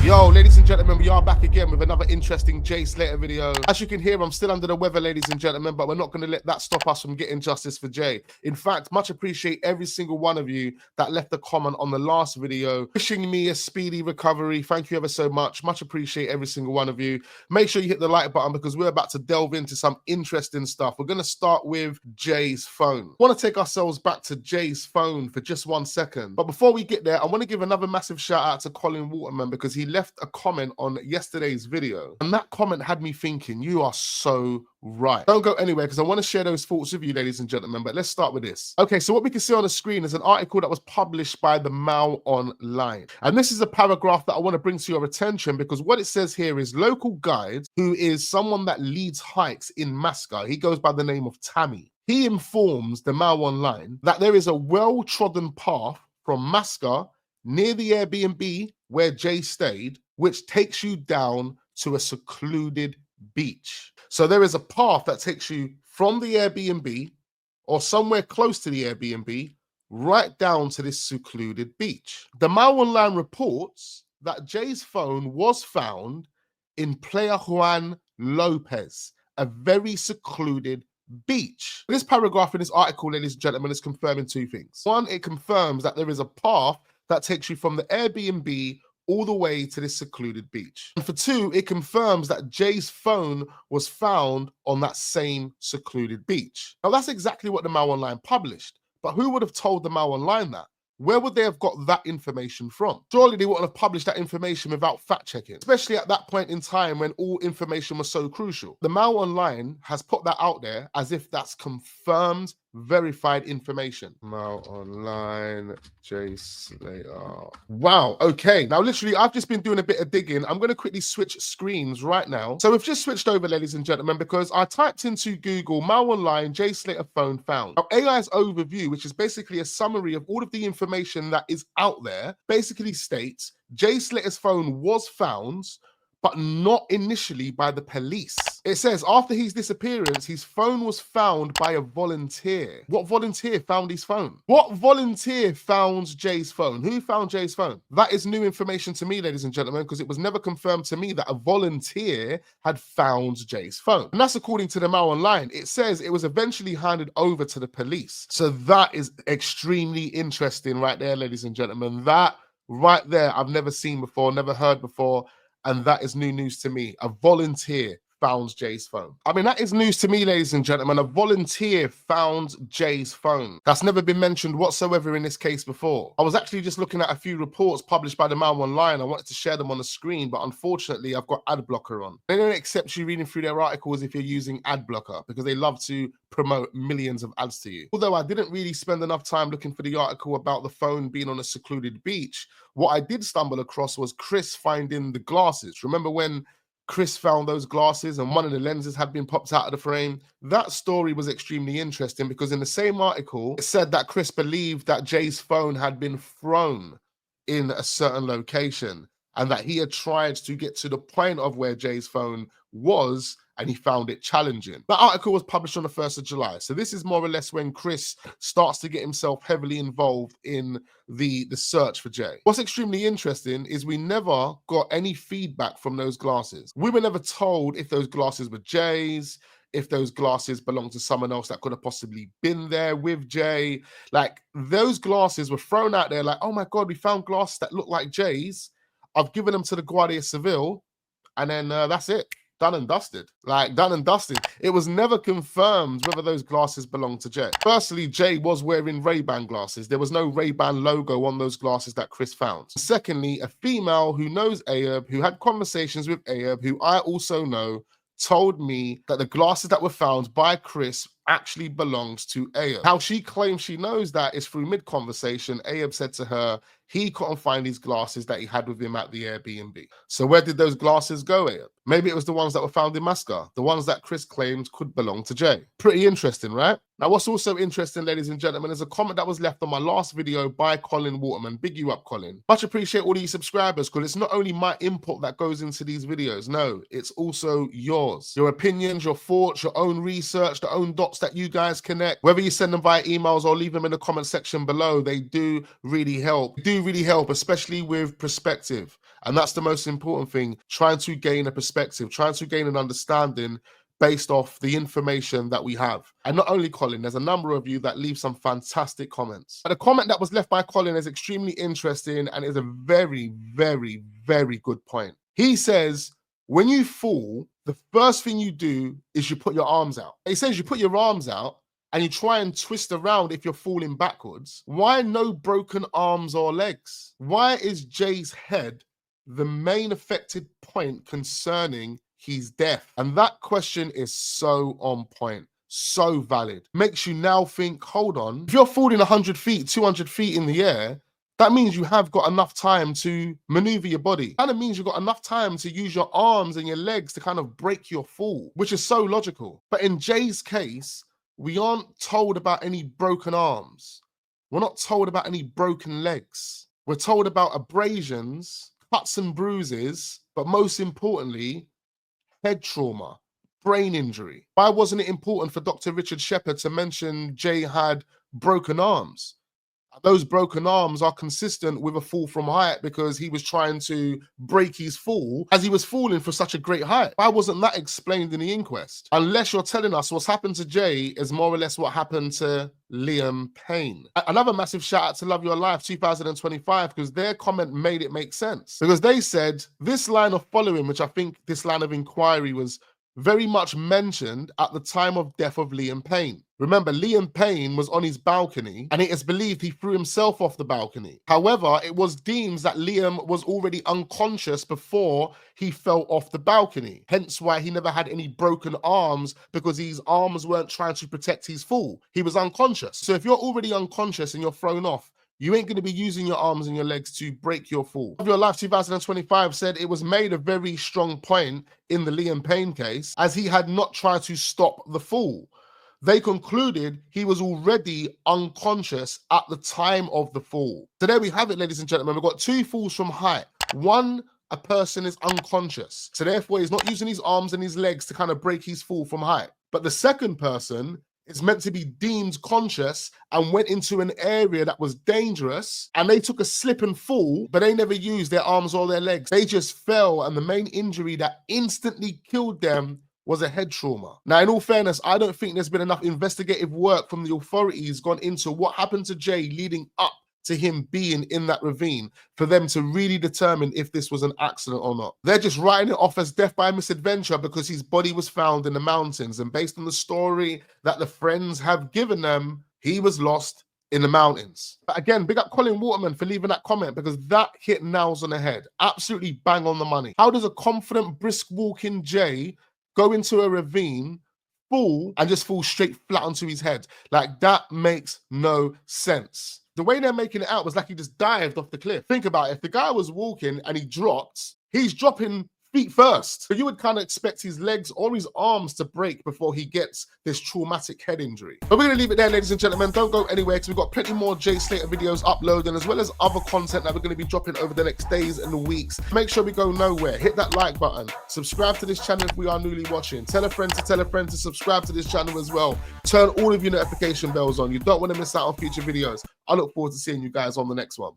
Yo, ladies and gentlemen, we are back again with another interesting Jay Slater video. As you can hear, I'm still under the weather, ladies and gentlemen, but we're not going to let that stop us from getting justice for Jay. In fact, much appreciate every single one of you that left a comment on the last video, wishing me a speedy recovery. Thank you ever so much. Much appreciate every single one of you. Make sure you hit the like button because we're about to delve into some interesting stuff. We're going to start with Jay's phone. I want to take ourselves back to Jay's phone for just 1 second. But before we get there, I want to give another massive shout out to Colin Waterman because he left a comment on yesterday's video, and that comment had me thinking, you are so right. Don't go anywhere because I want to share those thoughts with you, ladies and gentlemen, but let's start with this. Okay, so what we can see on the screen is an article that was published by the Mail Online, and this is a paragraph that I want to bring to your attention because what it says here is local guide, who is someone that leads hikes in Masca, he goes by the name of Tammy. He informs the Mail Online that there is a well-trodden path from Masca near the Airbnb where Jay stayed, which takes you down to a secluded beach. So there is a path that takes you from the Airbnb or somewhere close to the Airbnb right down to this secluded beach. The Mail Online reports that Jay's phone was found in Playa Juan Lopez, a very secluded beach. This paragraph in this article, ladies and gentlemen, is confirming two things. One, it confirms that there is a path that takes you from the Airbnb all the way to this secluded beach. And for two, it confirms that Jay's phone was found on that same secluded beach. Now, that's exactly what the Mail Online published, but who would have told the Mail Online that? Where would they have got that information from? Surely they wouldn't have published that information without fact-checking, especially at that point in time when all information was so crucial. The Mail Online has put that out there as if that's confirmed, verified information. Mail Online, Jay Slater. Wow, okay. Now, literally, I've just been doing a bit of digging. I'm going to quickly switch screens right now. So we've just switched over, ladies and gentlemen, because I typed into Google, Mail Online, Jay Slater phone found. Now, AI's overview, which is basically a summary of all of the information that is out there, basically states Jay Slater's phone was found, but not initially by the police. It says after his disappearance, his phone was found by a volunteer. What volunteer found his phone? What volunteer found Jay's phone? Who found Jay's phone? That is new information to me, ladies and gentlemen, because it was never confirmed to me that a volunteer had found Jay's phone. And that's according to the Mail Online. It says it was eventually handed over to the police. So that is extremely interesting right there, ladies and gentlemen. That right there, I've never seen before, never heard before. And that is new news to me. A volunteer found Jay's phone. I mean, that is news to me, ladies and gentlemen. A volunteer found Jay's phone. That's never been mentioned whatsoever in this case before. I was actually just looking at a few reports published by the Mail Online. I wanted to share them on the screen, but unfortunately, I've got ad blocker on. They don't accept you reading through their articles if you're using ad blocker because they love to promote millions of ads to you. Although I didn't really spend enough time looking for the article about the phone being on a secluded beach, what I did stumble across was Chris finding the glasses. Remember when Chris found those glasses and one of the lenses had been popped out of the frame? That story was extremely interesting because in the same article, it said that Chris believed that Jay's phone had been thrown in a certain location and that he had tried to get to the point of where Jay's phone was and he found it challenging. That article was published on the 1st of July. So this is more or less when Chris starts to get himself heavily involved in the search for Jay. What's extremely interesting is we never got any feedback from those glasses. We were never told if those glasses were Jay's, if those glasses belonged to someone else that could have possibly been there with Jay. Like, those glasses were thrown out there like, oh my God, we found glasses that look like Jay's. I've given them to the Guardia Civil, and then that's it. Done and dusted. Like, done and dusted. It was never confirmed whether those glasses belonged to Jay. Firstly, Jay was wearing Ray-Ban glasses. There was no Ray-Ban logo on those glasses that Chris found. Secondly, a female who knows Ayub, who had conversations with Ayub, who I also know, told me that the glasses that were found by Chris actually belongs to Ayub. How she claims she knows that is through mid-conversation. Ayub said to her, he couldn't find these glasses that he had with him at the Airbnb. So where did those glasses go, Ayub? Maybe it was the ones that were found in Masca, the ones that Chris claimed could belong to Jay. Pretty interesting, right? Now, what's also interesting, ladies and gentlemen, is a comment that was left on my last video by Colin Waterman. Big you up, Colin. Much appreciate all these subscribers, because it's not only my input that goes into these videos. No, it's also yours. Your opinions, your thoughts, your own research, the own dots that you guys connect. Whether you send them via emails or leave them in the comment section below, they do really help. Especially with perspective. And that's the most important thing, trying to gain a perspective, trying to gain an understanding based off the information that we have. And not only Colin, there's a number of you that leave some fantastic comments. But the comment that was left by Colin is extremely interesting and is a very, very, very good point. He says, when you fall, the first thing you do is you put your arms out. He says you put your arms out and you try and twist around if you're falling backwards. Why no broken arms or legs? Why is Jay's head the main affected point concerning he's deaf? And that question is so on point, so valid. Makes you now think, hold on, if you're falling 100 feet, 200 feet in the air, that means you have got enough time to maneuver your body. Kind of means you've got enough time to use your arms and your legs to kind of break your fall, which is so logical. But in Jay's case, we aren't told about any broken arms. We're not told about any broken legs. We're told about abrasions, cuts and bruises, but most importantly, head trauma, brain injury. Why wasn't it important for Dr. Richard Shepherd to mention Jay had broken arms? Those broken arms are consistent with a fall from height because he was trying to break his fall as he was falling for such a great height. Why wasn't that explained in the inquest? Unless you're telling us what's happened to Jay is more or less what happened to Liam Payne. Another massive shout out to Love Your Life 2025, because their comment made it make sense. Because they said this line of following, which I think this line of inquiry was very much mentioned at the time of death of Liam Payne. Remember, Liam Payne was on his balcony and it is believed he threw himself off the balcony. However, it was deemed that Liam was already unconscious before he fell off the balcony. Hence why he never had any broken arms, because his arms weren't trying to protect his fall. He was unconscious. So if you're already unconscious and you're thrown off, you ain't going to be using your arms and your legs to break your fall. Love Your Life 2025 said it was made a very strong point in the Liam Payne case as he had not tried to stop the fall. They concluded he was already unconscious at the time of the fall. So there we have it, ladies and gentlemen. We've got two falls from height. One, a person is unconscious. So therefore, he's not using his arms and his legs to kind of break his fall from height. But the second person is meant to be deemed conscious and went into an area that was dangerous and they took a slip and fall, but they never used their arms or their legs. They just fell, and the main injury that instantly killed them was a head trauma. Now, in all fairness, I don't think there's been enough investigative work from the authorities gone into what happened to Jay leading up to him being in that ravine for them to really determine if this was an accident or not. They're just writing it off as death by misadventure because his body was found in the mountains, and based on the story that the friends have given them, he was lost in the mountains. But again, big up Colin Waterman for leaving that comment, because that hit nails on the head. Absolutely bang on the money. How does a confident, brisk walking Jay go into a ravine, fall, and just fall straight flat onto his head? Like, that makes no sense. The way they're making it out was like he just dived off the cliff. Think about it. If the guy was walking and he dropped, he's dropping feet first. So you would kind of expect his legs or his arms to break before he gets this traumatic head injury. But we're going to leave it there, ladies and gentlemen. Don't go anywhere, because we've got plenty more Jay Slater videos uploading, as well as other content that we're going to be dropping over the next days and weeks. Make sure we go nowhere. Hit that like button. Subscribe to this channel if we are newly watching. Tell a friend to subscribe to this channel as well. Turn all of your notification bells on. You don't want to miss out on future videos. I look forward to seeing you guys on the next one.